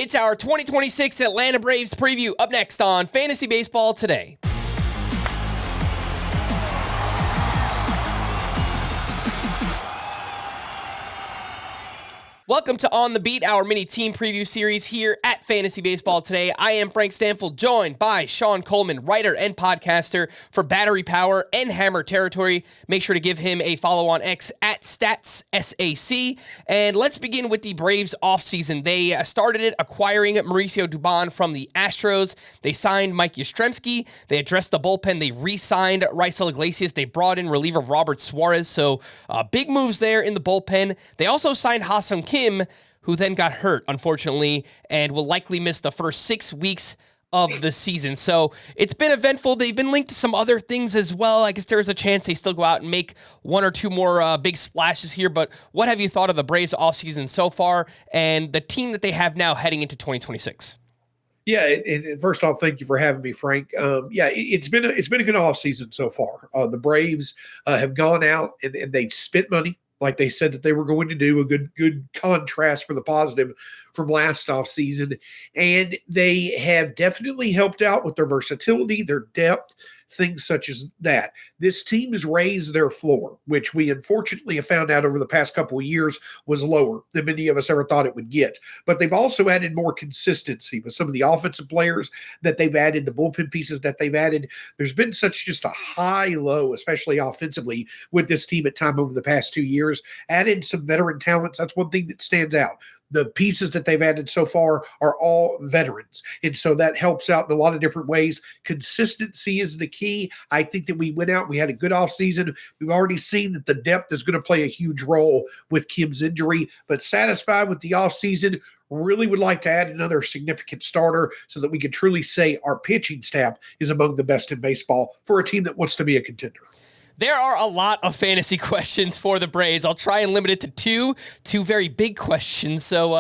It's our 2026 Atlanta Braves preview up next on Fantasy Baseball Today. Welcome to On the Beat, our mini team preview series here at Fantasy Baseball Today. I am Frank Stampfl, joined by Shawn Coleman, writer and podcaster for Battery Power and Hammer Territory. Make sure to give him a follow on X at StatsSAC. And let's begin with the Braves offseason. They started it acquiring Mauricio Dubon from the Astros. They signed Mike Yastrzemski. They addressed the bullpen. They re-signed Raisel Iglesias. They brought in reliever Robert Suarez. So big moves there in the bullpen. They also signed Ha-Seong Kim, who then got hurt, unfortunately, and will likely miss the first 6 weeks of the season. So it's been eventful. They've been linked to some other things as well. I guess there's a chance they still go out and make one or two more big splashes here. But what have you thought of the Braves offseason so far and the team that they have now heading into 2026? Yeah, and first off, thank you for having me, Frank. It's been a good offseason so far. The Braves have gone out and they've spent money, like they said that they were going to do, a good contrast for the positive from last offseason. And they have definitely helped out with their versatility, their depth, things such as that. This team has raised their floor, which we unfortunately have found out over the past couple of years was lower than many of us ever thought it would get. But they've also added more consistency with some of the offensive players that they've added, the bullpen pieces that they've added. There's been such just a high-low, especially offensively, with this team at time over the past 2 years. Added some veteran talents. That's one thing that stands out. The pieces that they've added so far are all veterans. And so that helps out in a lot of different ways. Consistency is the key. I think that we went out, we had a good offseason. We've already seen that the depth is going to play a huge role with Kim's injury, but satisfied with the offseason. Really would like to add another significant starter so that we can truly say our pitching staff is among the best in baseball for a team that wants to be a contender. There are a lot of fantasy questions for the Braves. I'll try and limit it to two very big questions. So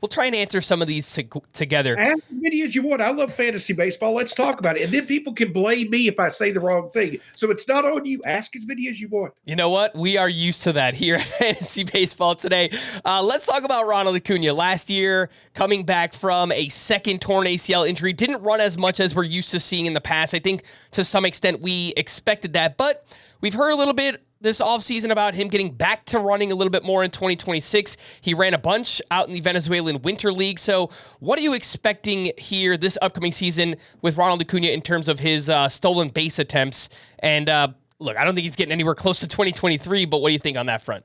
we'll try and answer some of these together. Ask as many as you want. I love fantasy baseball. Let's talk about it. And then people can blame me if I say the wrong thing. So it's not on you. Ask as many as you want. You know what? We are used to that here at Fantasy Baseball Today. Let's talk about Ronald Acuna. Last year, coming back from a second torn ACL injury, didn't run as much as we're used to seeing in the past. I think to some extent we expected that, but we've heard a little bit this offseason about him getting back to running a little bit more in 2026. He ran a bunch out in the Venezuelan Winter League. So what are you expecting here this upcoming season with Ronald Acuna in terms of his stolen base attempts? And look, I don't think he's getting anywhere close to 2023, but what do you think on that front?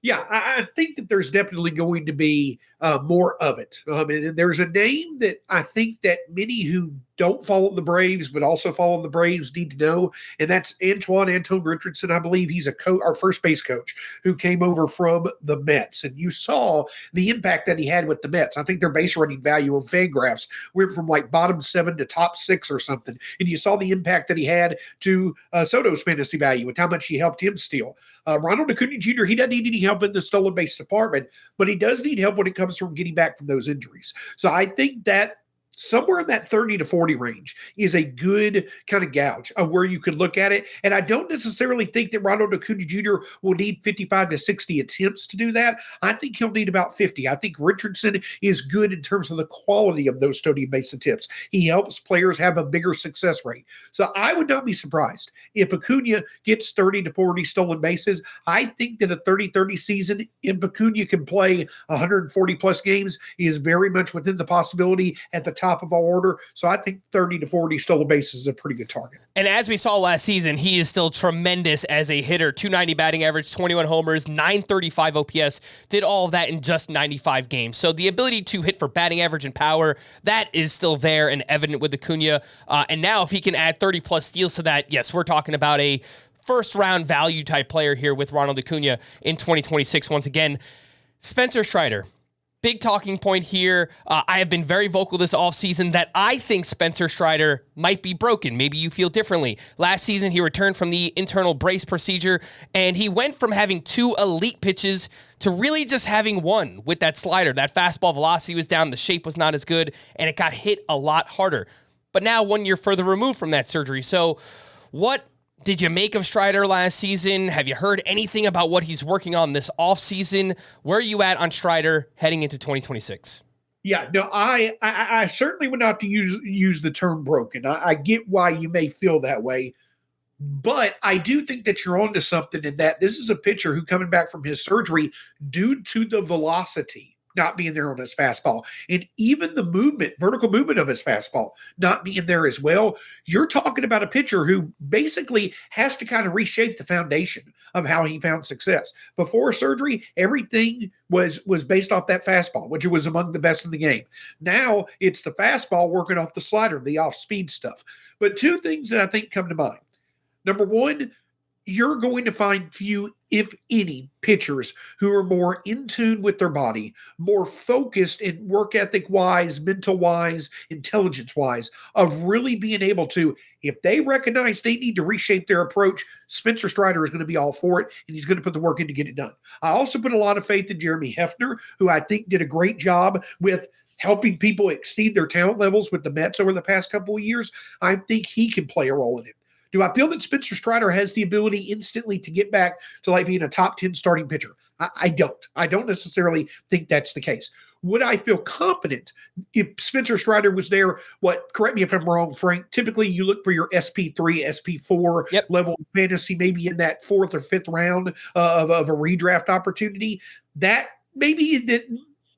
Yeah, I think that there's definitely going to be more of it. And there's a name that I think that many who don't follow the Braves, but also follow the Braves need to know, and that's Antone Richardson. I believe he's our first base coach who came over from the Mets. And you saw the impact that he had with the Mets. I think their base running value on Fangraphs went from like bottom 7 to top 6 or something. And you saw the impact that he had to Soto's fantasy value and how much he helped him steal. Ronald Acuna Jr., he doesn't need any help in the stolen base department, but he does need help when it comes from getting back from those injuries. So I think that somewhere in that 30 to 40 range is a good kind of gauge of where you could look at it. And I don't necessarily think that Ronald Acuna Jr. will need 55 to 60 attempts to do that. I think he'll need about 50. I think Richardson is good in terms of the quality of those stolen base attempts. He helps players have a bigger success rate. So I would not be surprised if Acuna gets 30 to 40 stolen bases. I think that a 30-30 season, if Acuna can play 140 plus games, is very much within the possibility at the top of our order. So I think 30 to 40 stolen bases is a pretty good target. And as we saw last season, he is still tremendous as a hitter. 290 batting average, 21 homers, 935 OPS, did all of that in just 95 games. So the ability to hit for batting average and power, that is still there and evident with Acuna. And now if he can add 30 plus steals to that, yes, we're talking about a first round value type player here with Ronald Acuna in 2026. Once again, Spencer Strider. Big talking point here. I have been very vocal this offseason that I think Spencer Strider might be broken. Maybe you feel differently. Last season, he returned from the internal brace procedure, and he went from having 2 elite pitches to really just having one with that slider. That fastball velocity was down, the shape was not as good, and it got hit a lot harder. But now 1 year further removed from that surgery. So what did you make of Strider last season? Have you heard anything about what he's working on this offseason? Where are you at on Strider heading into 2026? Yeah, no, I certainly would not to use the term broken. I get why you may feel that way, but I do think that you're onto something in that this is a pitcher who coming back from his surgery due to the velocity not being there on his fastball and even the movement, vertical movement of his fastball not being there as well. You're talking about a pitcher who basically has to kind of reshape the foundation of how he found success. Before surgery, everything was based off that fastball, which was among the best in the game. Now it's the fastball working off the slider, the off-speed stuff. But two things that I think come to mind. Number one, you're going to find few, if any, pitchers who are more in tune with their body, more focused in work ethic-wise, mental-wise, intelligence-wise, of really being able to, if they recognize they need to reshape their approach, Spencer Strider is going to be all for it, and he's going to put the work in to get it done. I also put a lot of faith in Jeremy Hefner, who I think did a great job with helping people exceed their talent levels with the Mets over the past couple of years. I think he can play a role in it. Do I feel that Spencer Strider has the ability instantly to get back to like being a top 10 starting pitcher? I don't. I don't necessarily think that's the case. Would I feel confident if Spencer Strider was there? Correct me if I'm wrong, Frank. Typically, you look for your SP3, SP4 level of fantasy, maybe in that fourth or fifth round of a redraft opportunity. That maybe that.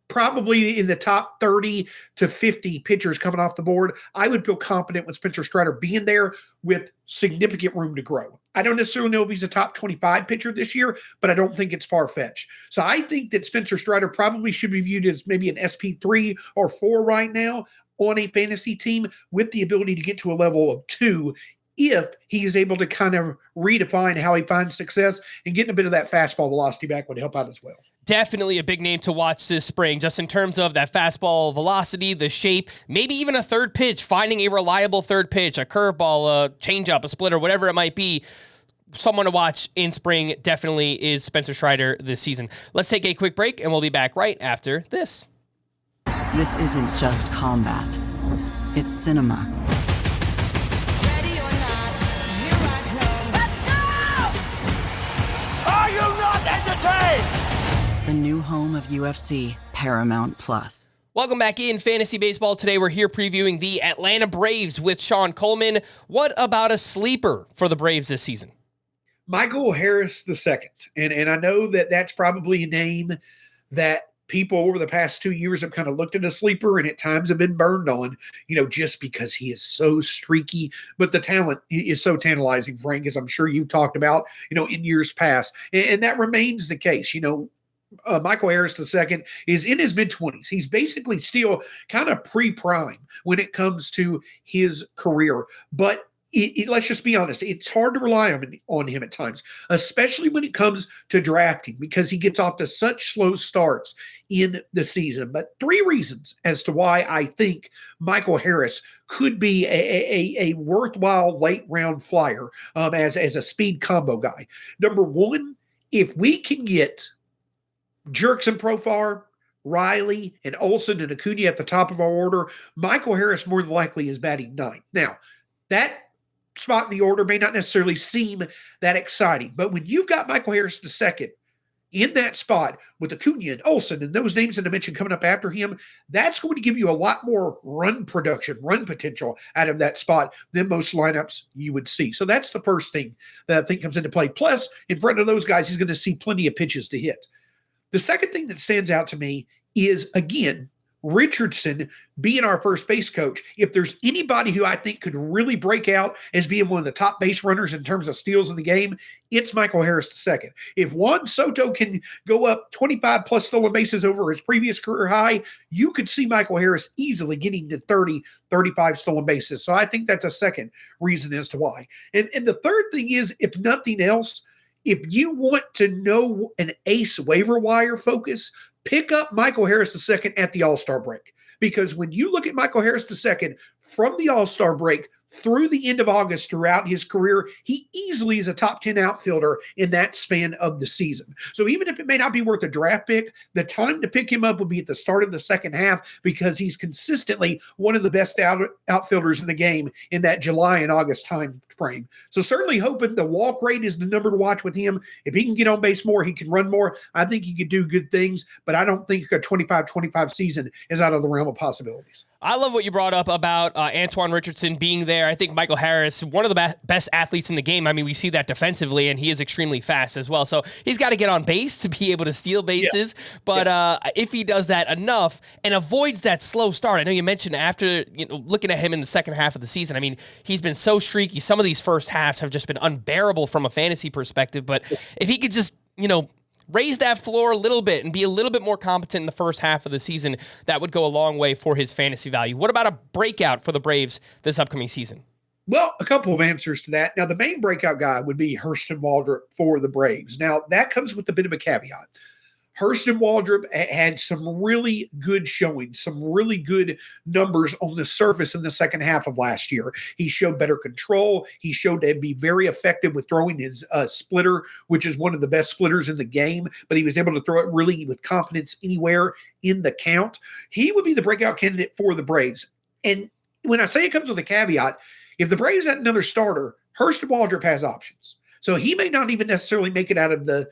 Probably in the top 30 to 50 pitchers coming off the board, I would feel confident with Spencer Strider being there with significant room to grow. I don't necessarily know if he's a top 25 pitcher this year, but I don't think it's far-fetched. So I think that Spencer Strider probably should be viewed as maybe an SP3 or 4 right now on a fantasy team with the ability to get to a level of 2 if he's able to kind of redefine how he finds success, and getting a bit of that fastball velocity back would help out as well. Definitely a big name to watch this spring, just in terms of that fastball velocity, the shape, maybe even a third pitch, finding a reliable third pitch, a curveball, a changeup, a splitter, whatever it might be. Someone to watch in spring definitely is Spencer Strider this season. Let's take a quick break, and we'll be back right after this. This isn't just combat. It's cinema. The new home of UFC, Paramount Plus. Welcome back in Fantasy Baseball. Today we're here previewing the Atlanta Braves with Shawn Coleman. What about a sleeper for the Braves this season? Michael Harris II. And I know that that's probably a name that people over the past 2 years have kind of looked at a sleeper and at times have been burned on, just because he is so streaky. But the talent is so tantalizing, Frank, as I'm sure you've talked about, in years past. And that remains the case. Michael Harris II is in his mid-20s. He's basically still kind of pre-prime when it comes to his career. But let's just be honest, it's hard to rely on him at times, especially when it comes to drafting, because he gets off to such slow starts in the season. But 3 reasons as to why I think Michael Harris could be a worthwhile late-round flyer as a speed combo guy. Number one, if we can get Jerkson Profar, Riley, and Olsen and Acuna at the top of our order, Michael Harris more than likely is batting 9. Now, that spot in the order may not necessarily seem that exciting, but when you've got Michael Harris II in that spot with Acuna and Olsen and those names that I mentioned coming up after him, that's going to give you a lot more run production, run potential out of that spot than most lineups you would see. So that's the first thing that I think comes into play. Plus, in front of those guys, he's going to see plenty of pitches to hit. The second thing that stands out to me is, again, Richardson being our first base coach. If there's anybody who I think could really break out as being one of the top base runners in terms of steals in the game, it's Michael Harris II. If Juan Soto can go up 25 plus stolen bases over his previous career high, you could see Michael Harris easily getting to 30, 35 stolen bases. So I think that's a second reason as to why. And the third thing is, if nothing else, if you want to know an ace waiver wire focus, pick up Michael Harris II at the All-Star break. Because when you look at Michael Harris II from the All-Star break through the end of August throughout his career, he easily is a top 10 outfielder in that span of the season. So even if it may not be worth a draft pick, the time to pick him up would be at the start of the second half because he's consistently one of the best outfielders in the game in that July and August time frame. So certainly hoping the walk rate is the number to watch with him. If he can get on base more, he can run more. I think he could do good things, but I don't think a 25-25 season is out of the realm of possibilities. I love what you brought up about Antoine Richardson being there. I think Michael Harris, one of the best athletes in the game. I mean, we see that defensively, and he is extremely fast as well. So he's got to get on base to be able to steal bases. Yeah. But if he does that enough and avoids that slow start, I know you mentioned after looking at him in the second half of the season, I mean, he's been so streaky. Some of these first halves have just been unbearable from a fantasy perspective. But if he could just, raise that floor a little bit and be a little bit more competent in the first half of the season, that would go a long way for his fantasy value. What about a breakout for the Braves this upcoming season? Well, a couple of answers to that. Now, the main breakout guy would be Hurston Waldrop for the Braves. Now, that comes with a bit of a caveat. Hurston Waldrop had some really good showings, some really good numbers on the surface in the second half of last year. He showed better control. He showed to be very effective with throwing his splitter, which is one of the best splitters in the game, but he was able to throw it really with confidence anywhere in the count. He would be the breakout candidate for the Braves. And when I say it comes with a caveat, if the Braves had another starter, Hurston Waldrop has options. So he may not even necessarily make it out of the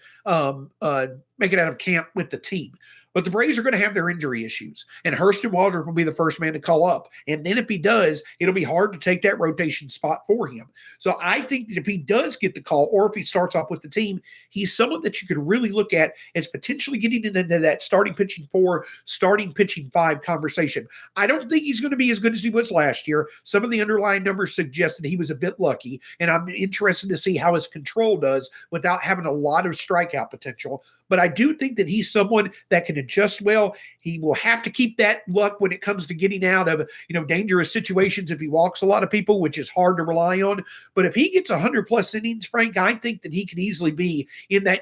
camp with the team. But the Braves are going to have their injury issues, and Hurston Waldrop will be the first man to call up. And then if he does, it'll be hard to take that rotation spot for him. So I think that if he does get the call, or if he starts off with the team, he's someone that you could really look at as potentially getting into that starting pitching 4, starting pitching 5 conversation. I don't think he's going to be as good as he was last year. Some of the underlying numbers suggest that he was a bit lucky, and I'm interested to see how his control does without having a lot of strikeout potential. But I do think that he's someone that can adjust well. He will have to keep that luck when it comes to getting out of, dangerous situations if he walks a lot of people, which is hard to rely on. But if he gets 100+ innings, Frank, I think that he can easily be in that,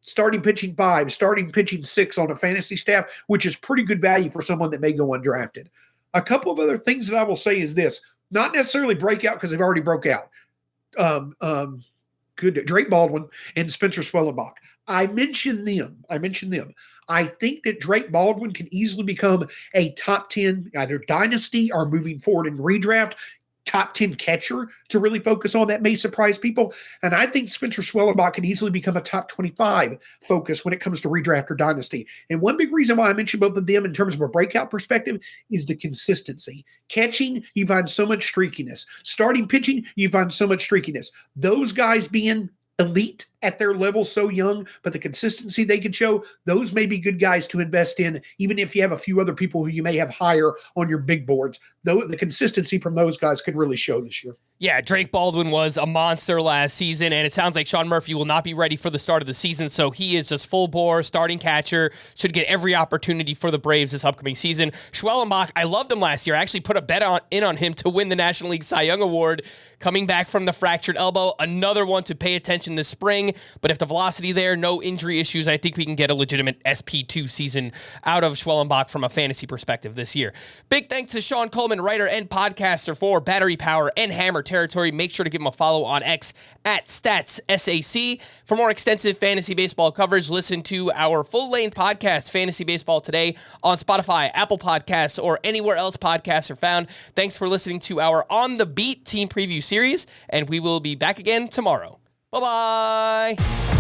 starting pitching 5, starting pitching 6 on a fantasy staff, which is pretty good value for someone that may go undrafted. A couple of other things that I will say is this, not necessarily breakout because they've already broke out. Drake Baldwin and Spencer Schwellenbach. I mentioned them. I think that Drake Baldwin can easily become a top 10, either dynasty or moving forward in redraft, top 10 catcher to really focus on. That may surprise people. And I think Spencer Schwellenbach can easily become a top 25 focus when it comes to redraft or dynasty. And one big reason why I mentioned both of them in terms of a breakout perspective is the consistency. Catching, you find so much streakiness. Starting pitching, you find so much streakiness. Those guys being elite at their level so young, but the consistency they could show, those may be good guys to invest in, even if you have a few other people who you may have higher on your big boards. Though the consistency from those guys could really show this year. Yeah, Drake Baldwin was a monster last season, and it sounds like Sean Murphy will not be ready for the start of the season, so he is just full bore, starting catcher, should get every opportunity for the Braves this upcoming season. Schwellenbach, I loved him last year. I actually put a bet on him to win the National League Cy Young Award, coming back from the fractured elbow. Another one to pay attention this spring, but if the velocity there, no injury issues, I think we can get a legitimate SP2 season out of Schwellenbach from a fantasy perspective this year. Big thanks to Shawn Coleman, writer and podcaster for Battery Power and Hammer Territory. Make sure to give him a follow on X at StatsSAC. For more extensive fantasy baseball coverage, listen to our full-length podcast, Fantasy Baseball Today, on Spotify, Apple Podcasts, or anywhere else podcasts are found. Thanks for listening to our On the Beat team preview series, and we will be back again tomorrow. Bye-bye.